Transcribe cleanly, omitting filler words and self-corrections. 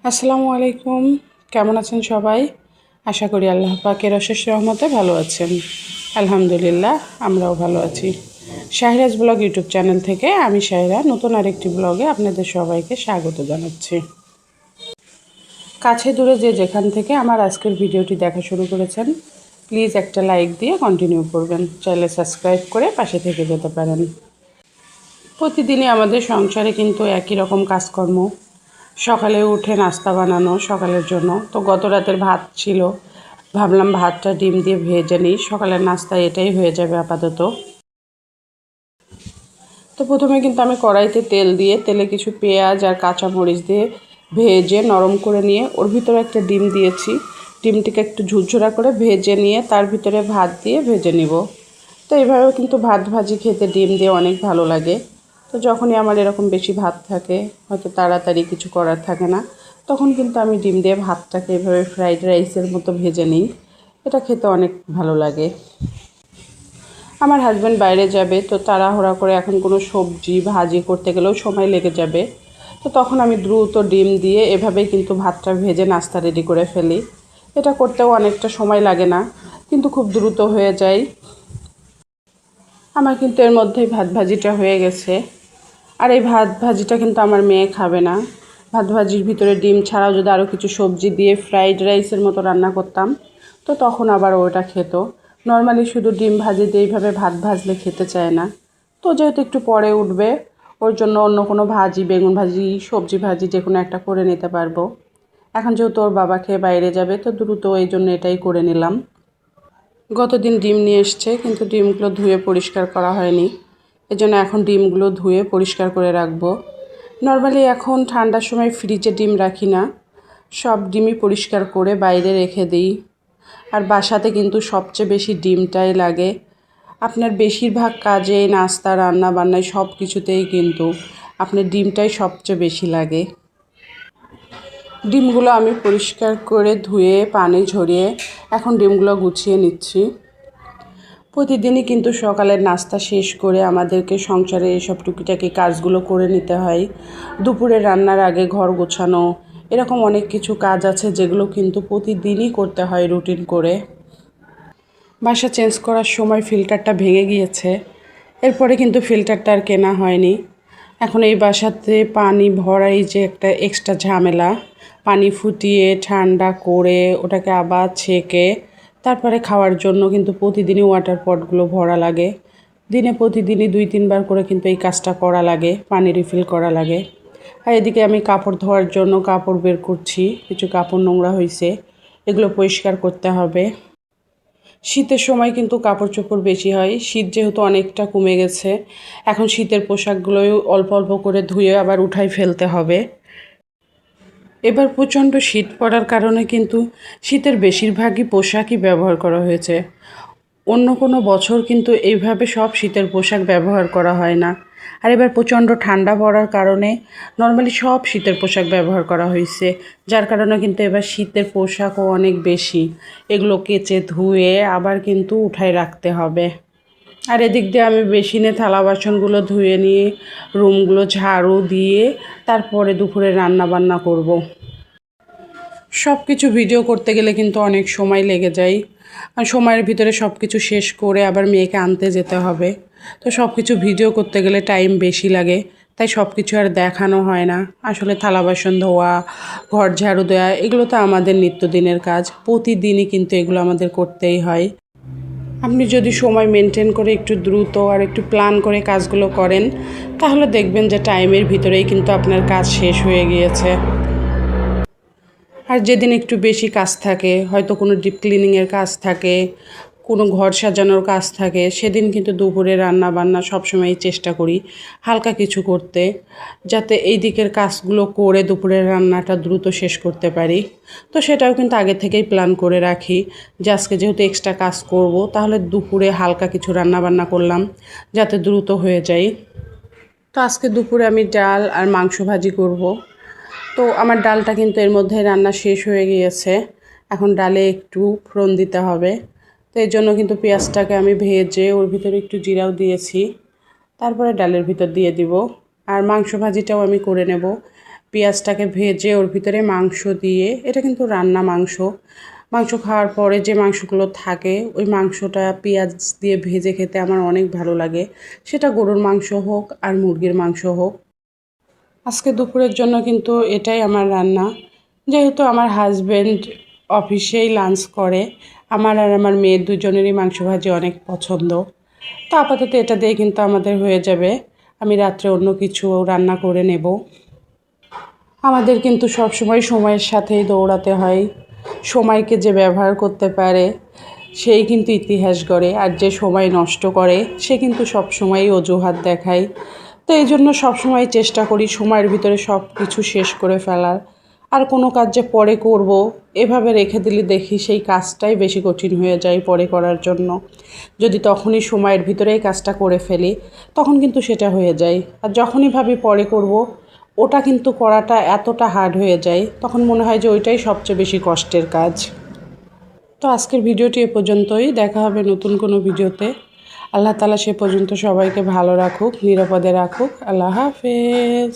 আসসালামু আলাইকুম। কেমন আছেন সবাই? আশা করি আল্লাহ পাকের অশেষ রহমতে ভালো আছেন। আলহামদুলিল্লাহ, আমরাও ভালো আছি। শাহিরাজ ব্লগ ইউটিউব চ্যানেল থেকে আমি শাহিরা নতুন আরেকটি ব্লগে আপনাদের সবাইকে স্বাগত জানাচ্ছি। কাছে দূরে যে যেখান থেকে আমার আজকের ভিডিওটি দেখা শুরু করেছেন, প্লিজ একটা লাইক দিয়ে কন্টিনিউ করবেন। চাইলে সাবস্ক্রাইব করে পাশে থেকে যেতে পারেন। প্রতিদিনই আমাদের সংসারে কিন্তু একই রকম কাজকর্ম। সকালে উঠে নাস্তা বানানো সকালের জন্য, তো গত রাতের ভাত ছিল, ভাবলাম ভাতটা ডিম দিয়ে ভেজে নিই, সকালের নাস্তা এটাই হয়ে যাবে আপাতত। তো প্রথমে কিন্তু আমি কড়াইতে তেল দিয়ে তেলে কিছু পেঁয়াজ আর কাঁচামরিচ দিয়ে ভেজে নরম করে নিয়ে ওর ভিতরে একটা ডিম দিয়েছি। ডিমটিকে একটু ঝুরঝুরা করে ভেজে নিয়ে তার ভিতরে ভাত দিয়ে ভেজে নিব। তো এইভাবে কিন্তু ভাত ভাজি খেতে ডিম দিয়ে অনেক ভালো লাগে। তো যখনই আমার এরকম বেশি ভাত থাকে, হয়তো তাড়াতাড়ি কিছু করার থাকে না, তখন কিন্তু আমি ডিম দিয়ে ভাতটাকে এভাবে ফ্রাইড রাইসের মতো ভেজে নিই। এটা খেতে অনেক ভালো লাগে। আমার হাজব্যান্ড বাইরে যাবে, তো তাড়াহুড়া করে এখন কোনো সবজি ভাজি করতে গেলেও সময় লেগে যাবে। তো তখন আমি দ্রুত ডিম দিয়ে এভাবেই কিন্তু ভাতটা ভেজে নাস্তা রেডি করে ফেলি। এটা করতেও অনেকটা সময় লাগে না, কিন্তু খুব দ্রুত হয়ে যায়। আমার কিন্তু এর মধ্যেই ভাত ভাজিটা হয়ে গেছে। আর এই ভাত ভাজিটা কিন্তু আমার মেয়ে খাবে না। ভাত ভাজির ভিতরে ডিম ছাড়াও যদি আরও কিছু সবজি দিয়ে ফ্রাইড রাইসের মতো রান্না করতাম, তো তখন আবার ওটা খেত। নর্মালি শুধু ডিম ভাজি দিয়ে এইভাবে ভাত ভাজলে খেতে চায় না। তো যেহেতু একটু পরে উঠবে, ওর জন্য অন্য কোনো ভাজি, বেগুন ভাজি, সবজি ভাজি যে কোনো একটা করে নিতে পারবো। এখন যেহেতু ওর বাবা খেয়ে বাইরে যাবে, তো দ্রুত এই জন্য এটাই করে নিলাম। গতদিন ডিম নিয়ে এসছে, কিন্তু ডিমগুলো ধুয়ে পরিষ্কার করা হয়নি। এজন্য এখন ডিমগুলো ধুয়ে পরিষ্কার করে রাখবো। নর্মালি এখন ঠান্ডার সময় ফ্রিজে ডিম রাখি না, সব ডিমই পরিষ্কার করে বাইরে রেখে দিই। আর বাসাতে কিন্তু সবচেয়ে বেশি ডিমটাই লাগে। আপনার বেশিরভাগ কাজে, নাস্তা, রান্না বান্নায় সব কিছুতেই কিন্তু আপনার ডিমটাই সবচেয়ে বেশি লাগে। ডিমগুলো আমি পরিষ্কার করে ধুয়ে পানি ঝরিয়ে এখন ডিমগুলো গুছিয়ে নিচ্ছি। প্রতিদিনই কিন্তু সকালের নাস্তা শেষ করে আমাদেরকে সংসারে এসব টুকিটাকি কাজগুলো করে নিতে হয়। দুপুরে রান্নার আগে ঘর গোছানো, এরকম অনেক কিছু কাজ আছে যেগুলো কিন্তু প্রতিদিনই করতে হয় রুটিন করে। বাসা চেঞ্জ করার সময় ফিল্টারটা ভেঙে গিয়েছে, এরপরে কিন্তু ফিল্টারটা আর কেনা হয়নি। এখন এই বাসাতে পানি ভরাই যে একটা এক্সট্রা ঝামেলা। পানি ফুটিয়ে ঠান্ডা করে ওটাকে আবার ছেঁকে তারপরে খাওয়ার জন্য কিন্তু প্রতিদিনই ওয়াটার পটগুলো ভরা লাগে। দিনে প্রতিদিনই 2-3 বার করে কিন্তু এই কাজটা করা লাগে, পানি রিফিল করা লাগে। আর এদিকে আমি কাপড় ধোয়ার জন্য কাপড় বের করছি, কিছু কাপড় নোংরা হয়েছে, এগুলো পরিষ্কার করতে হবে। শীতের সময় কিন্তু কাপড় চোপড় বেশি হয়। শীত যেহেতু অনেকটা কমে গেছে, এখন শীতের পোশাকগুলোই অল্প অল্প করে ধুয়ে আবার উঠাই ফেলতে হবে। এবার প্রচণ্ড শীত পড়ার কারণে কিন্তু শীতের বেশিরভাগই পোশাকই ব্যবহার করা হয়েছে। অন্য কোনো বছর কিন্তু এইভাবে সব শীতের পোশাক ব্যবহার করা হয় না। আর এবার প্রচণ্ড ঠান্ডা পড়ার কারণে নর্মালি সব শীতের পোশাক ব্যবহার করা হয়েছে, যার কারণে কিন্তু এবার শীতের পোশাকও অনেক বেশি। এগুলো কেচে ধুয়ে আবার কিন্তু উঠায় রাখতে হবে। আর এদিক দিয়ে আমি বেসিনে থালা বাসনগুলো ধুয়ে নিয়ে রুমগুলো ঝাড়ু দিয়ে তারপরে দুপুরে রান্না বান্না করব। সব কিছু ভিডিও করতে গেলে কিন্তু অনেক সময় লেগে যায়, আর সময়ের ভিতরে সব কিছু শেষ করে আবার মেয়েকে আনতে যেতে হবে। তো সব কিছু ভিডিও করতে গেলে টাইম বেশি লাগে, তাই সব কিছু আর দেখানো হয় না। আসলে থালা বাসন ধোয়া, ঘর ঝাড়ু দেওয়া, এগুলো তো আমাদের নিত্যদিনের কাজ, প্রতিদিনই কিন্তু এগুলো আমাদের করতেই হয়। আপনি যদি সময় মেনটেন করে একটু দ্রুত আর একটু প্ল্যান করে কাজগুলো করেন, তাহলে দেখবেন যে টাইমের ভিতরেই কিন্তু আপনার কাজ শেষ হয়ে গিয়েছে। আর যেদিন একটু বেশি কাজ থাকে, হয়তো কোনো ডিপ ক্লিনিংয়ের কাজ থাকে, কোনো ঘর সাজানোর কাজ থাকে, সেদিন কিন্তু দুপুরে রান্না বান্না সবসময়ই চেষ্টা করি হালকা কিছু করতে, যাতে এই দিকের কাজগুলো করে দুপুরের রান্নাটা দ্রুত শেষ করতে পারি। তো সেটাও কিন্তু আগে থেকেই প্ল্যান করে রাখি যে আজকে যেহেতু এক্সট্রা কাজ করব, তাহলে দুপুরে হালকা কিছু রান্না বান্না করলাম যাতে দ্রুত হয়ে যায়। তো আজকে দুপুরে আমি ডাল আর মাংস ভাজি করব। তো আমার ডালটা কিন্তু এর মধ্যে রান্না শেষ হয়ে গিয়েছে, এখন ডালে একটু ফোড়ন দিতে হবে। তো এর জন্য কিন্তু পেঁয়াজটাকে আমি ভেজে ওর ভিতরে একটু জিরাও দিয়েছি, তারপরে ডালের ভিতর দিয়ে দিব। আর মাংস ভাজিটাও আমি করে নেব। পেঁয়াজটাকে ভেজে ওর ভিতরে মাংস দিয়ে, এটা কিন্তু রান্না মাংস, মাংস খাওয়ার পরে যে মাংসগুলো থাকে ওই মাংসটা পেঁয়াজ দিয়ে ভেজে খেতে আমার অনেক ভালো লাগে, সেটা গরুর মাংস হোক আর মুরগির মাংস হোক। আজকে দুপুরের জন্য কিন্তু এটাই আমার রান্না। যেহেতু আমার হাজব্যান্ড অফিসেই লাঞ্চ করে, আমার আর আমার মেয়ের দুজনেরই মাংস ভাজি অনেক পছন্দ। তো আপাতত এটা দিয়ে কিন্তু আমাদের হয়ে যাবে। আমি রাত্রে অন্য কিছু রান্না করে নেব। আমাদের কিন্তু সবসময় সময়ের সাথেই দৌড়াতে হয়। সময়কে যে ব্যবহার করতে পারে সেই কিন্তু ইতিহাস গড়ে, আর যে সময় নষ্ট করে সে কিন্তু সবসময়ই অজুহাত দেখায়। তো এই জন্য সবসময় চেষ্টা করি সময়ের ভিতরে সব কিছু শেষ করে ফেলার। আর কোনো কাজ যে পরে করব এভাবে রেখে দিলে দেখি সেই কাজটাই বেশি কঠিন হয়ে যায় পরে করার জন্য। যদি তখনই সময়ের ভিতরেই কাজটা করে ফেলি তখন কিন্তু সেটা হয়ে যায়, আর যখনই ভাবি পরে করব ওটা কিন্তু করাটা এতটা হার্ড হয়ে যায়, তখন মনে হয় যে ওইটাই সবচেয়ে বেশি কষ্টের কাজ। তো আজকের ভিডিওটি এ পর্যন্তই, দেখা হবে নতুন কোনো ভিডিওতে। আল্লাহ তাআলা সে পর্যন্ত সবাইকে ভালো রাখুক, নিরাপদে রাখুক। আল্লাহ হাফেজ।